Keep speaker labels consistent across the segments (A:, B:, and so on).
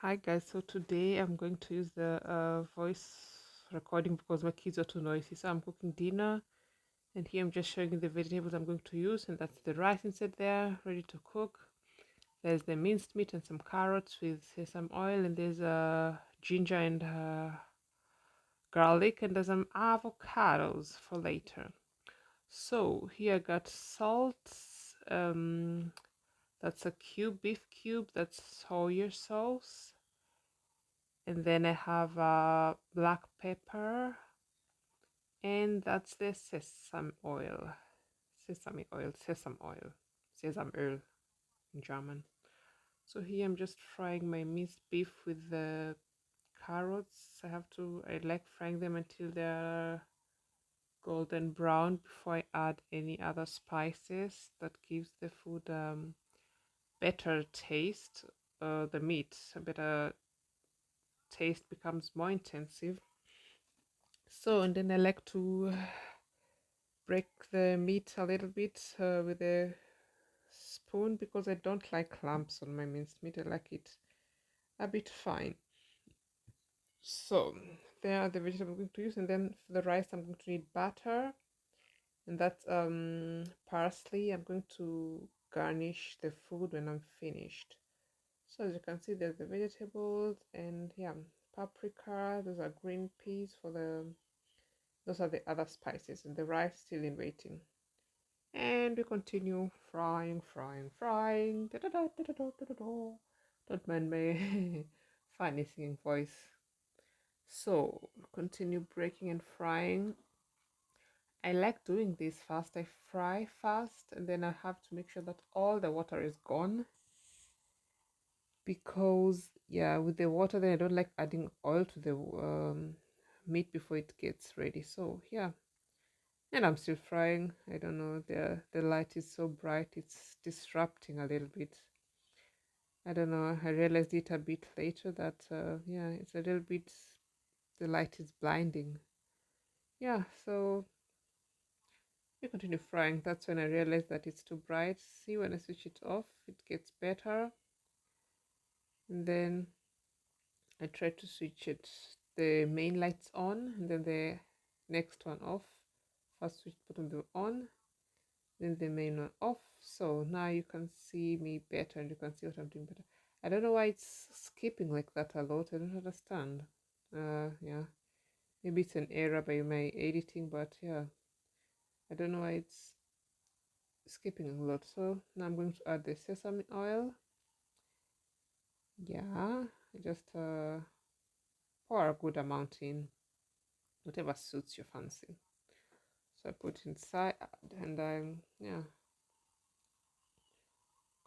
A: Hi guys, so today I'm going to use the voice recording because my kids are too noisy. So I'm cooking dinner and here I'm just showing you the vegetables I'm going to use, and that's the rice inside there ready to cook. There's the minced meat and some carrots with sesame oil, and there's ginger and garlic, and there's some avocados for later. So here I got salt, that's a beef cube, that's soy sauce, and then I have black pepper, and that's the sesame oil in German. So here I'm just frying my minced beef with the carrots. I like frying them until they're golden brown before I add any other spices that gives the food better taste. The meat a better taste becomes more intensive. So, and then I like to break the meat a little bit with a spoon because I don't like lumps on my minced meat. I like it a bit fine. So, there are the vegetables I'm going to use, and then for the rice, I'm going to need butter, and that's parsley. I'm going to garnish the food when I'm finished. So, as you can see, there's the vegetables, and yeah, paprika. Those are green peas for the. Those are the other spices, and the rice still in waiting. And we continue frying, frying, frying. Da, da, da, da, da, da, da, da. Don't mind my funny singing voice. So continue breaking and frying. I like doing this fast. I fry fast, and then I have to make sure that all the water is gone, because yeah, with the water then I don't like adding oil to the meat before it gets ready. So yeah, and I'm still frying. I don't know, the light is so bright, it's disrupting a little bit. I don't know, I realized it a bit later that yeah, it's a little bit, the light is blinding. Yeah, so we continue frying. That's when I realized that it's too bright. See, when I switch it off, it gets better. And then I try to switch it, the main lights on, and then the next one off. First switch button on, then the main one off. So now you can see me better, and you can see what I'm doing better. I don't know why it's skipping like that a lot. I don't understand. Yeah, maybe it's an error by my editing, but yeah, I don't know why it's skipping a lot. So now I'm going to add the sesame oil. Yeah, I just pour a good amount in, whatever suits your fancy. So I put inside, and yeah,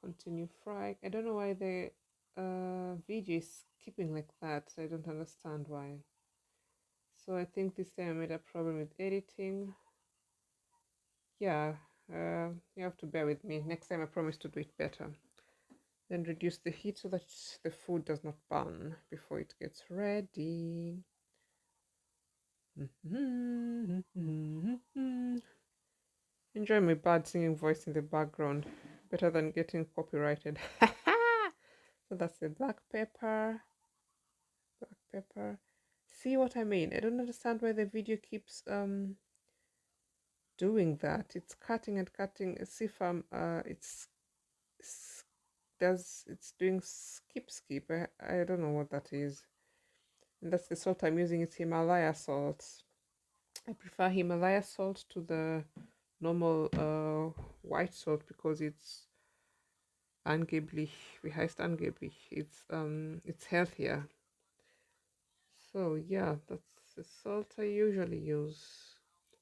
A: continue frying. I don't know why the video is skipping like that. I don't understand why. So I think this time I made a problem with editing. Yeah, you have to bear with me. Next time I promise to do it better. Then reduce the heat so that the food does not burn before it gets ready. Enjoy my bad singing voice in the background. Better than getting copyrighted. So that's the black pepper. Black pepper. See what I mean? I don't understand why the video keeps doing that. It's cutting and cutting as if it's doing skip. I don't know what that is. And that's the salt I'm using. It's Himalaya salt. I prefer Himalaya salt to the normal white salt because it's angeblich, wie heißt angeblich? It's healthier. So yeah, that's the salt I usually use.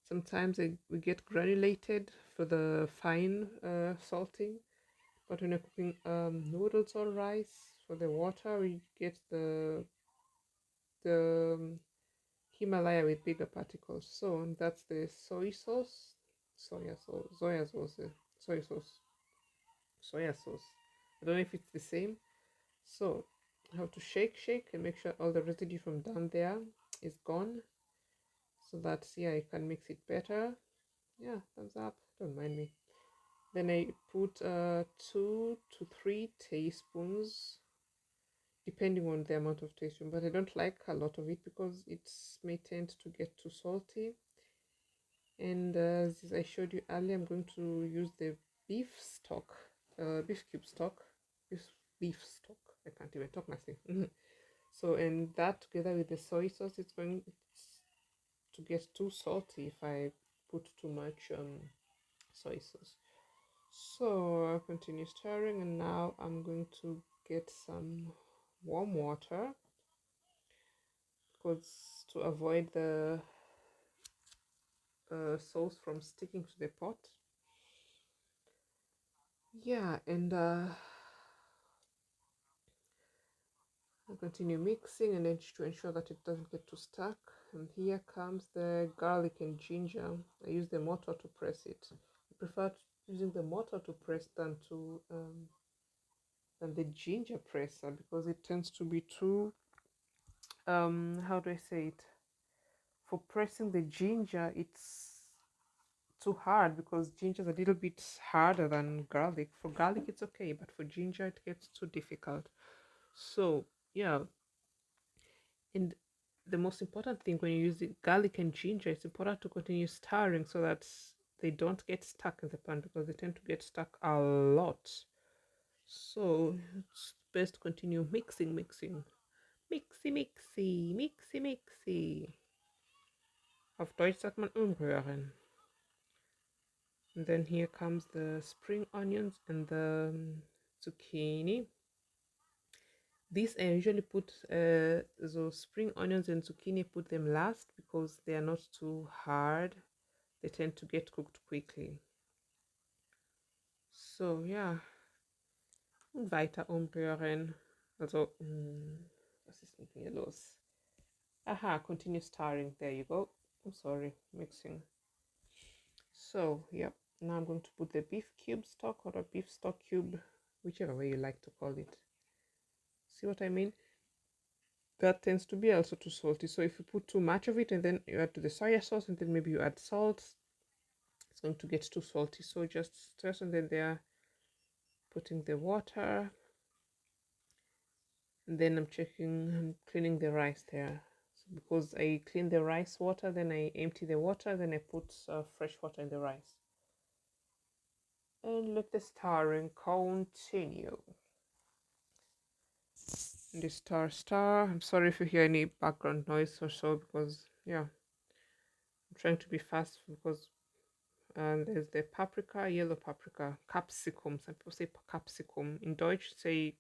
A: Sometimes we get granulated for the fine salting, but when you're cooking noodles or rice, for the water we get the Himalaya with bigger particles. So that's the soy sauce, soy sauce, soya sauce. I don't know if it's the same. So I have to shake and make sure all the residue from down there is gone, so that yeah, I can mix it better. Yeah, thumbs up, don't mind me. Then I put 2 to 3 teaspoons, depending on the amount of taste, but I don't like a lot of it because it may tend to get too salty. And as I showed you earlier, I'm going to use the beef stock, beef cube stock, beef stock. I can't even talk myself. So, and that together with the soy sauce, it's going to get too salty if I put too much soy sauce. So I'll continue stirring, and now I'm going to get some warm water because to avoid the sauce from sticking to the pot. Yeah, and I'll continue mixing and then to ensure that it doesn't get too stuck. And here comes the garlic and ginger. I use the mortar to press it. I prefer using the mortar to press than the ginger presser because it tends to be too how do I say it? For pressing the ginger, it's too hard because ginger is a little bit harder than garlic. For garlic, it's okay, but for ginger, it gets too difficult. So, yeah, and the most important thing when you use garlic and ginger, it's important to continue stirring so that they don't get stuck in the pan because they tend to get stuck a lot. So, it's best to continue mixing. Mixy. Auf Deutsch sagt man umrühren. And then here comes the spring onions and the zucchini. These I usually put so spring onions and zucchini, put them last because they are not too hard. They tend to get cooked quickly. So yeah, weiter umrühren. Also, was ist mit mir los? Aha, continue stirring. There you go. I'm sorry, mixing. So yeah, now I'm going to put the beef cube stock or a beef stock cube, whichever way you like to call it. See what I mean? That tends to be also too salty. So if you put too much of it and then you add to the soya sauce and then maybe you add salt, it's going to get too salty. So just stir, and then they're putting the water. And then I'm cleaning the rice there. So because I clean the rice water, then I empty the water, then I put fresh water in the rice. And let the stirring continue. The star. I'm sorry if you hear any background noise or so because yeah, I'm trying to be fast because there's the paprika, yellow paprika, capsicum. Some people say capsicum. In Deutsch say,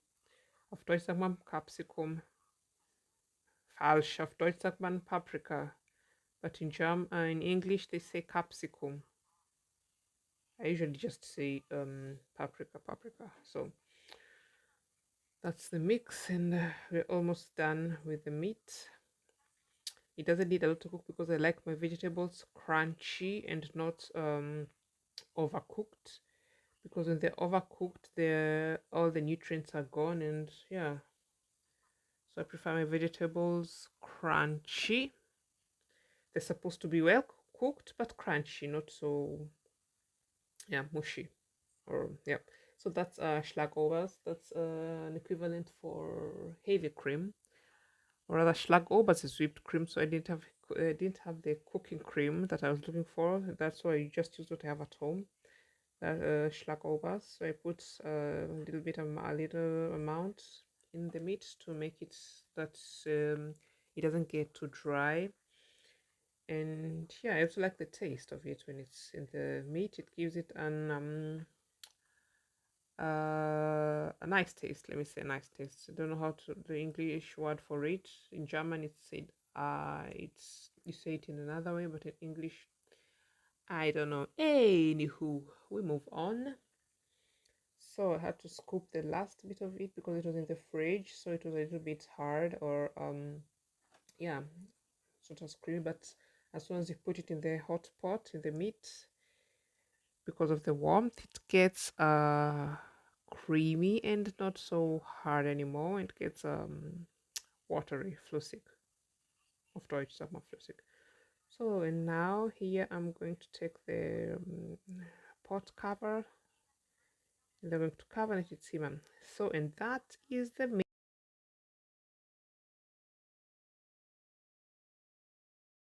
A: auf Deutsch sagt man Capsicum. Falsch. Auf Deutsch sagt man Paprika. But in German, in English, they say capsicum. I usually just say paprika. So that's the mix, and we're almost done with the meat. It doesn't need a lot to cook because I like my vegetables crunchy and not overcooked. Because when they're overcooked, all the nutrients are gone, and yeah. So I prefer my vegetables crunchy. They're supposed to be well cooked, but crunchy, not so mushy. Or yeah. So that's Schlagobers. That's an equivalent for heavy cream, or rather Schlagobers is whipped cream. So I didn't have the cooking cream that I was looking for. That's why I just used what I have at home. Schlagobers. So I put a little amount in the meat to make it that it doesn't get too dry. And yeah, I also like the taste of it when it's in the meat. It gives it a nice taste. Let me say nice taste. I don't know how to the English word for it. In German, it's said you say it in another way, but in English, I don't know. Anywho, we move on. So I had to scoop the last bit of it because it was in the fridge, so it was a little bit hard, or yeah, sort of creamy. But as soon as you put it in the hot pot in the meat, because of the warmth, it gets creamy and not so hard anymore. It gets watery, flüssig. Auf Deutsch sagt man flüssig. So, and now here I'm going to take the pot cover. And I'm going to cover it with semen. So, and that is the